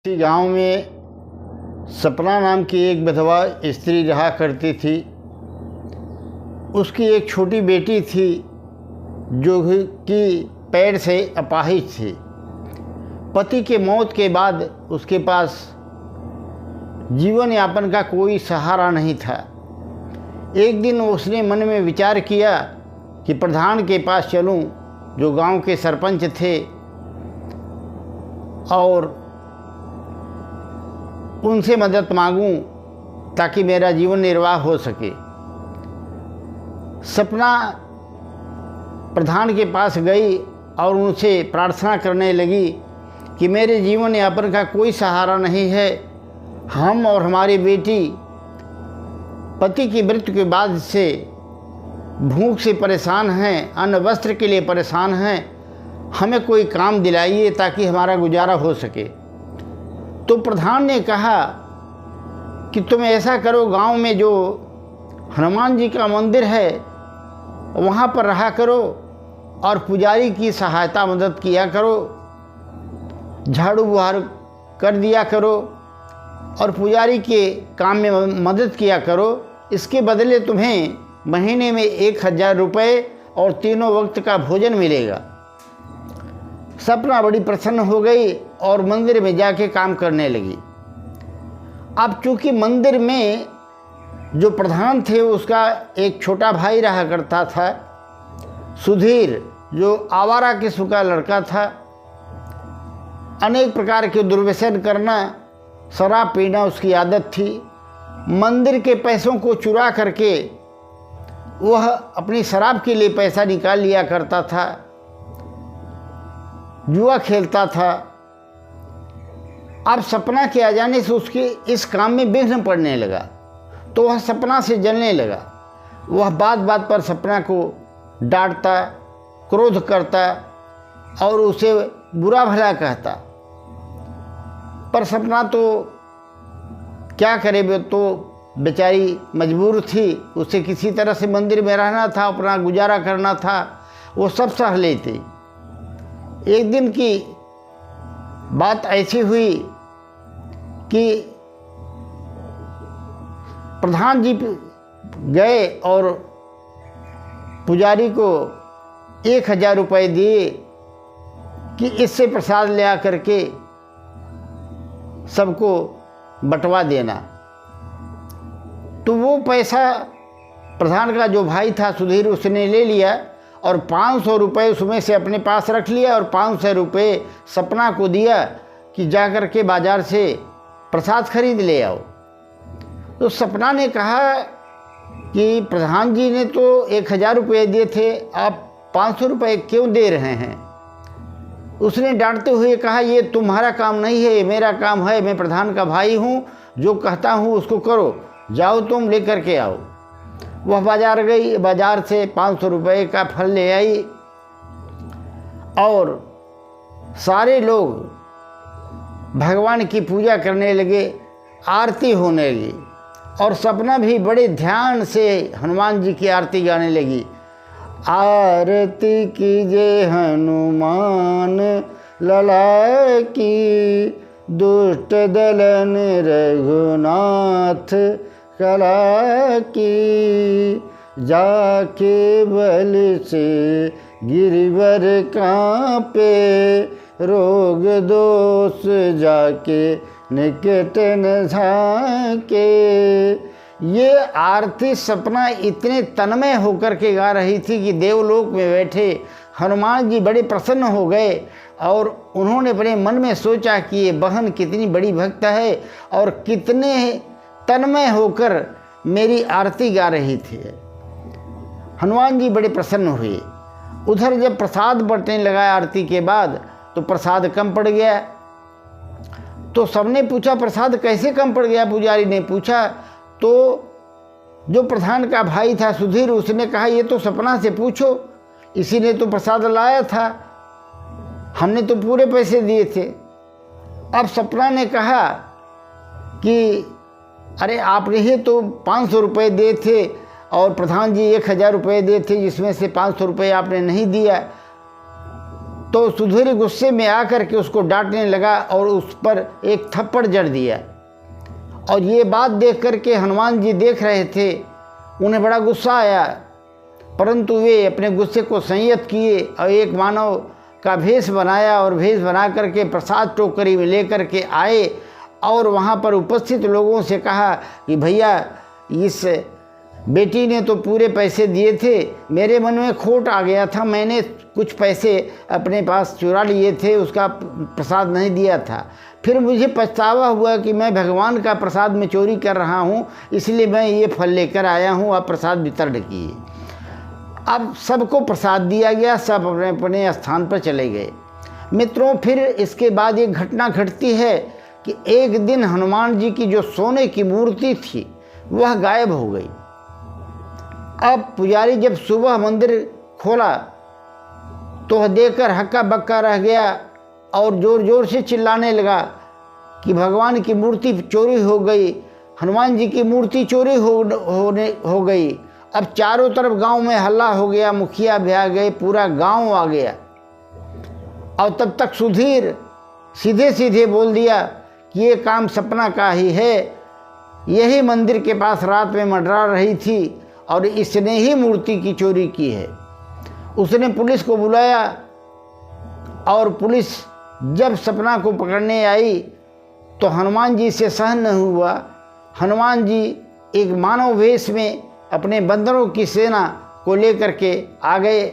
इसी गांव में सपना नाम की एक विधवा स्त्री रहा करती थी। उसकी एक छोटी बेटी थी जो कि पैर से अपाहिज थी। पति के मौत के बाद उसके पास जीवन यापन का कोई सहारा नहीं था। एक दिन उसने मन में विचार किया कि प्रधान के पास चलूं, जो गांव के सरपंच थे, और उनसे मदद मांगूं ताकि मेरा जीवन निर्वाह हो सके। सपना प्रधान के पास गई और उनसे प्रार्थना करने लगी कि मेरे जीवन यापन का कोई सहारा नहीं है। हम और हमारी बेटी पति की मृत्यु के बाद से भूख से परेशान हैं, अन्न वस्त्र के लिए परेशान हैं। हमें कोई काम दिलाइए ताकि हमारा गुजारा हो सके। तो प्रधान ने कहा कि तुम ऐसा करो, गांव में जो हनुमान जी का मंदिर है वहाँ पर रहा करो और पुजारी की सहायता मदद किया करो, झाड़ू बुहार कर दिया करो और पुजारी के काम में मदद किया करो। इसके बदले तुम्हें महीने में 1000 रुपये और तीनों वक्त का भोजन मिलेगा। सपना बड़ी प्रसन्न हो गई और मंदिर में जाके काम करने लगी। अब चूँकि मंदिर में जो प्रधान थे उसका एक छोटा भाई रहा करता था, सुधीर, जो आवारा किस्म का लड़का था। अनेक प्रकार के दुर्व्यसन करना, शराब पीना उसकी आदत थी। मंदिर के पैसों को चुरा करके वह अपनी शराब के लिए पैसा निकाल लिया करता था, जुआ खेलता था। अब सपना के आ जाने से उसके इस काम में विघ्न पड़ने लगा, तो वह सपना से जलने लगा। वह बात बात पर सपना को डांटता, क्रोध करता और उसे बुरा भला कहता। पर सपना तो क्या करे, वो तो बेचारी मजबूर थी। उसे किसी तरह से मंदिर में रहना था, अपना गुजारा करना था, वो सब सह लेती। एक दिन की बात ऐसी हुई कि प्रधान जी गए और पुजारी को 1000 रुपये दिए कि इससे प्रसाद ले आकर के सबको बंटवा देना। तो वो पैसा प्रधान का जो भाई था सुधीर, उसने ले लिया और 500 रुपये उसमें से अपने पास रख लिया और 500 रुपये सपना को दिया कि जा कर के बाज़ार से प्रसाद खरीद ले आओ। तो सपना ने कहा कि प्रधान जी ने तो 1000 रुपये दिए थे, आप 500 रुपये क्यों दे रहे हैं? उसने डांटते हुए कहा, ये तुम्हारा काम नहीं है, ये मेरा काम है। मैं प्रधान का भाई हूँ, जो कहता हूँ उसको करो, जाओ तुम लेकर के आओ। वह बाज़ार गई, बाज़ार से 500 रुपये का फल ले आई और सारे लोग भगवान की पूजा करने लगे, आरती होने लगी और सपना भी बड़े ध्यान से हनुमान जी की आरती गाने लगी। आरती कीजिए हनुमान लला की, दुष्ट दलन रघुनाथ कला की, जाके बल से गिरिवर कांपे, रोग दोष जाके निकट न झाके। ये आरती सपना इतने तन्मय होकर के गा रही थी कि देवलोक में बैठे हनुमान जी बड़े प्रसन्न हो गए और उन्होंने अपने मन में सोचा कि ये बहन कितनी बड़ी भक्त है और कितने तन्मय होकर मेरी आरती गा रही थी। हनुमान जी बड़े प्रसन्न हुए। उधर जब प्रसाद बंटने लगा आरती के बाद, तो प्रसाद कम पड़ गया। तो सबने पूछा, प्रसाद कैसे कम पड़ गया? पुजारी ने पूछा। तो जो प्रधान का भाई था सुधीर, उसने कहा, ये तो सपना से पूछो, इसी ने तो प्रसाद लाया था, हमने तो पूरे पैसे दिए थे। अब सपना ने कहा कि अरे आपने ही तो 500 रुपये दिए थे और प्रधान जी 1000 रुपये दिए थे, जिसमें से 500 रुपये आपने नहीं दिया। तो सुधीर गुस्से में आकर के उसको डांटने लगा और उस पर एक थप्पड़ जड़ दिया। और ये बात देख कर के हनुमान जी देख रहे थे, उन्हें बड़ा गुस्सा आया, परंतु वे अपने गुस्से को संयत किए और एक मानव का भेष बनाया और भेष बना करके प्रसाद टोकरी में लेकर के आए और वहाँ पर उपस्थित लोगों से कहा कि भैया, इस बेटी ने तो पूरे पैसे दिए थे, मेरे मन में खोट आ गया था, मैंने कुछ पैसे अपने पास चुरा लिए थे, उसका प्रसाद नहीं दिया था। फिर मुझे पछतावा हुआ कि मैं भगवान का प्रसाद में चोरी कर रहा हूँ, इसलिए मैं ये फल लेकर आया हूँ, आप प्रसाद वितरण किए। अब सबको प्रसाद दिया गया, सब अपने अपने स्थान पर चले गए। मित्रों, फिर इसके बाद एक घटना घटती है कि एक दिन हनुमान जी की जो सोने की मूर्ति थी वह गायब हो गई। अब पुजारी जब सुबह मंदिर खोला तो वह देखकर हक्का बक्का रह गया और ज़ोर ज़ोर से चिल्लाने लगा कि भगवान की मूर्ति चोरी हो गई, हनुमान जी की मूर्ति चोरी हो गई। अब चारों तरफ गांव में हल्ला हो गया, मुखिया भी आ गए, पूरा गांव आ गया। और तब तक सुधीर सीधे सीधे बोल दिया कि ये काम सपना का ही है, यही मंदिर के पास रात में मंडरा रही थी और इसने ही मूर्ति की चोरी की है। उसने पुलिस को बुलाया और पुलिस जब सपना को पकड़ने आई तो हनुमान जी से सहन नहीं हुआ। हनुमान जी एक मानव वेश में अपने बंदरों की सेना को लेकर के आ गए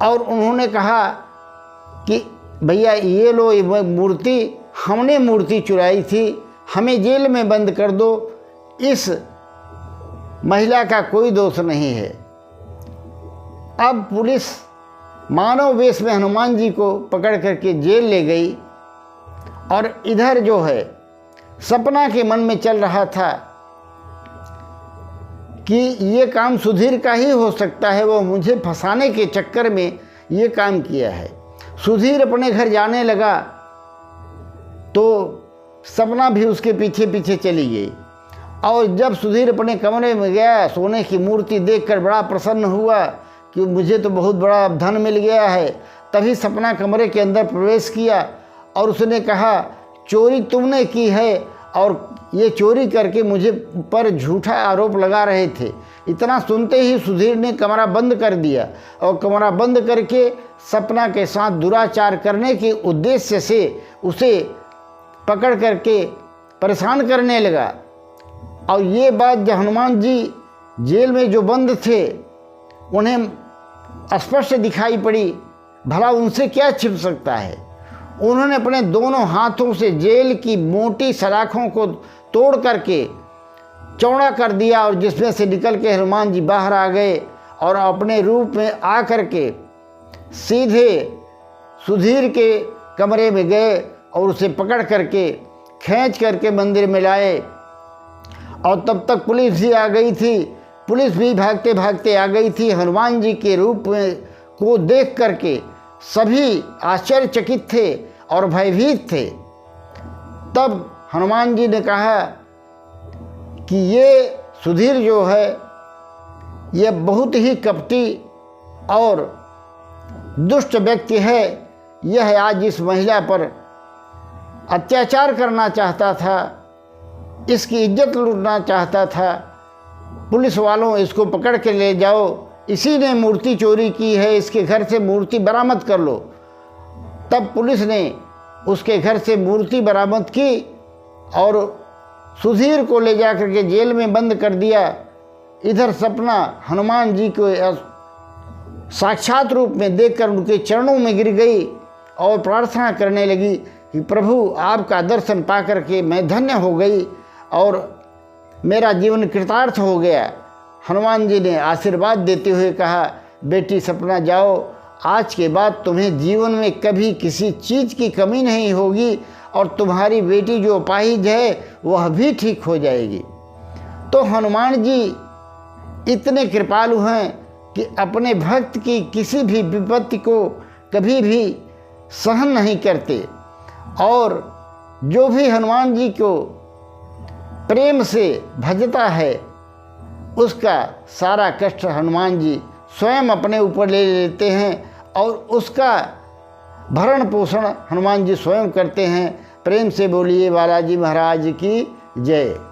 और उन्होंने कहा कि भैया ये लो ये मूर्ति, हमने मूर्ति चुराई थी, हमें जेल में बंद कर दो, इस महिला का कोई दोष नहीं है। अब पुलिस मानव वेश में हनुमान जी को पकड़ करके जेल ले गई और इधर जो है सपना के मन में चल रहा था कि ये काम सुधीर का ही हो सकता है, वो मुझे फंसाने के चक्कर में ये काम किया है। सुधीर अपने घर जाने लगा तो सपना भी उसके पीछे पीछे चली गई और जब सुधीर अपने कमरे में गया, सोने की मूर्ति देखकर बड़ा प्रसन्न हुआ कि मुझे तो बहुत बड़ा धन मिल गया है। तभी सपना कमरे के अंदर प्रवेश किया और उसने कहा, चोरी तुमने की है और ये चोरी करके मुझे पर झूठा आरोप लगा रहे थे। इतना सुनते ही सुधीर ने कमरा बंद कर दिया और कमरा बंद करके सपना के साथ दुराचार करने के उद्देश्य से उसे पकड़ करके परेशान करने लगा। और ये बात जब हनुमान जी जेल में जो बंद थे उन्हें स्पष्ट दिखाई पड़ी, भला उनसे क्या छिप सकता है। उन्होंने अपने दोनों हाथों से जेल की मोटी सलाखों को तोड़ करके चौड़ा कर दिया और जिसमें से निकल के हनुमान जी बाहर आ गए और अपने रूप में आ करके सीधे सुधीर के कमरे में गए और उसे पकड़ करके खींच करके मंदिर में लाए। और तब तक पुलिस भी आ गई थी, पुलिस भी भागते भागते आ गई थी। हनुमान जी के रूप में को देख करके सभी आश्चर्यचकित थे और भयभीत थे। तब हनुमान जी ने कहा कि ये सुधीर जो है ये बहुत ही कपटी और दुष्ट व्यक्ति है। यह आज इस महिला पर अत्याचार करना चाहता था, इसकी इज्जत लूटना चाहता था। पुलिस वालों, इसको पकड़ के ले जाओ, इसी ने मूर्ति चोरी की है, इसके घर से मूर्ति बरामद कर लो। तब पुलिस ने उसके घर से मूर्ति बरामद की और सुधीर को ले जा करके जेल में बंद कर दिया। इधर सपना हनुमान जी को साक्षात रूप में देखकर उनके चरणों में गिर गई और प्रार्थना करने लगी कि प्रभु, आपका दर्शन पा करके मैं धन्य हो गई और मेरा जीवन कृतार्थ हो गया। हनुमान जी ने आशीर्वाद देते हुए कहा, बेटी सपना जाओ, आज के बाद तुम्हें जीवन में कभी किसी चीज़ की कमी नहीं होगी और तुम्हारी बेटी जो अपाहिज है वह भी ठीक हो जाएगी। तो हनुमान जी इतने कृपालु हैं कि अपने भक्त की किसी भी विपत्ति को कभी भी सहन नहीं करते और जो भी हनुमान जी को प्रेम से भजता है उसका सारा कष्ट हनुमान जी स्वयं अपने ऊपर ले लेते हैं और उसका भरण पोषण हनुमान जी स्वयं करते हैं। प्रेम से बोलिए बालाजी महाराज की जय।